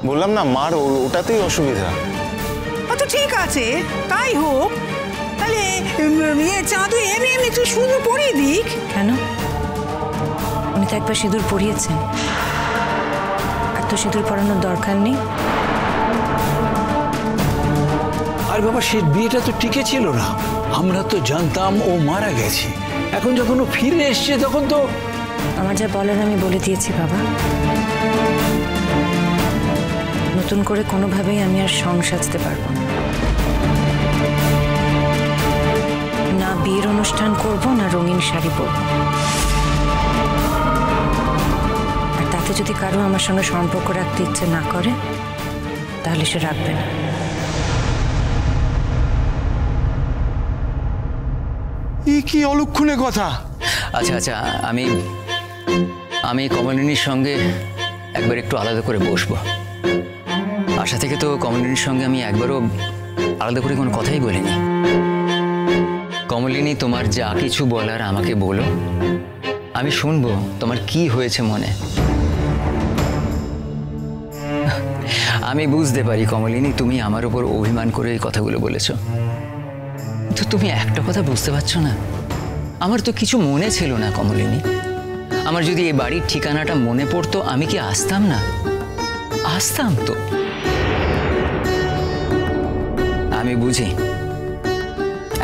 বললাম না মার ওটাতেই অসুবিধা। তো ঠিক আছে, তাই হোক। তাহলে চাঁদু এমনি এমনি একটু সিঁদুর পরিয়ে দিক। কেন? উনি তো একবার সিঁদুর পরিয়েছেন, আর তো সিঁদুর পরানোর দরকার নেই। আর বাবা, সে বিয়েটা তো টিকে ছিল না। আমরা তো জানতাম ও মারা গেছে। এখন যখন ও ফিরে এসছে তখন তো আমার যা বলার আমি বলে দিয়েছি বাবা। নতুন করে কোনোভাবেই আমি আর সং সাজতে পারবো না। না বিয়ের অনুষ্ঠান করব, না রঙিন শাড়ি পরব। আর তাতে যদি কারো আমার সঙ্গে সম্পর্ক রাখতে ইচ্ছে না করে, তাহলে সে রাখবে না। কি অলক্ষণে কথা। আচ্ছা আচ্ছা, আমি কমলিনীর সঙ্গে একবার একটু আলাদা করে বসবো। আশা থেকে তো কমলিনীর সঙ্গে আমি একবারও আলাদা করে কোনো কথাই বলিনি। কমলিনী, তোমার যা কিছু বলার আমাকে বলো, আমি শুনবো তোমার কি হয়েছে মনে। আমি বুঝতে পারি কমলিনী, তুমি আমার উপর অভিমান করে এই কথাগুলো বলেছ। তো তুমি একটা কথা বুঝতে পারছো না, আমার তো কিছু মনে ছিল না কমলিনী। আমার যদি এই বাড়ির ঠিকানাটা মনে পড়তো, আমি কি আসতাম না? আসতাম তো। আমি বুঝি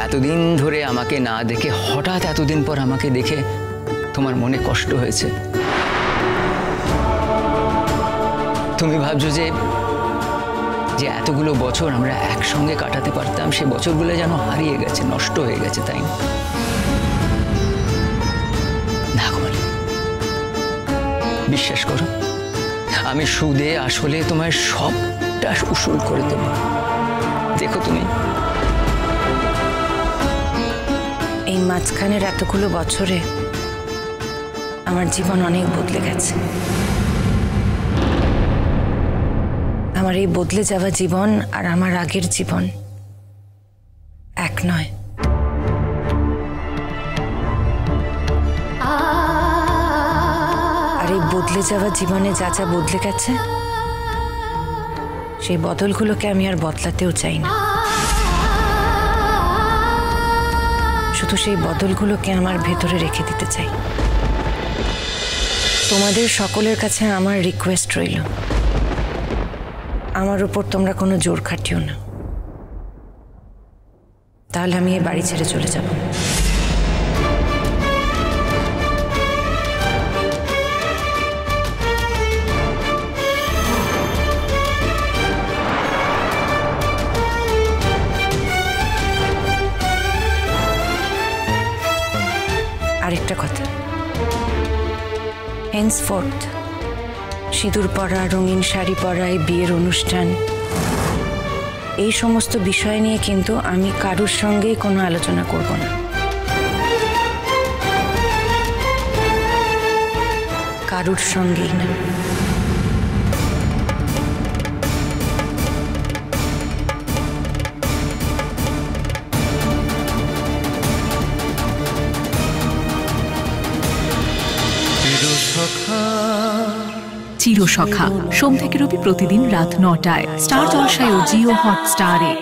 এতদিন ধরে আমাকে না দেখে হঠাৎ এতদিন পর আমাকে দেখে তোমার মনে কষ্ট হয়েছে। তুমি ভাবছো যে এতগুলো বছর আমরা একসঙ্গে কাটাতে পারতাম, সে বছরগুলো যেন হারিয়ে গেছে, নষ্ট হয়ে গেছে, তাই না? না কমলি, বিশ্বাস করো, আমি সুদে আসলে তোমার সবটা উসুল করে দেব। দেখো তুমি, এই মাঝখানের এতগুলো বছরে আমার জীবন অনেক বদলে গেছে। আমার এই বদলে যাওয়া জীবন আর আমার আগের জীবন এক নয়। আর এই বদলে যাওয়া জীবনে যা যা বদলে গেছে, সেই বদলগুলোকে আমি আর বদলাতেও চাই না। শুধু সেই বদলগুলোকে আমার ভেতরে রেখে দিতে চাই। তোমাদের সকলের কাছে আমার রিকোয়েস্ট রইল, আমার উপর তোমরা কোনো জোর খাটিও না, তাহলে আমি এই বাড়ি ছেড়ে চলে যাব। আরেকটা কথা, হেন্সফোর্থ সিঁদুর পরা, রঙিন শাড়ি পরা, এই বিয়ের অনুষ্ঠান, এই সমস্ত বিষয় নিয়ে কিন্তু আমি কারুর সঙ্গেই কোনো আলোচনা করব না। কারুর সঙ্গেই না। চিরসখা সোম থেকে রবি প্রতিদিন রাত ৯টায় স্টার জলসায় ও জিও হটস্টারে।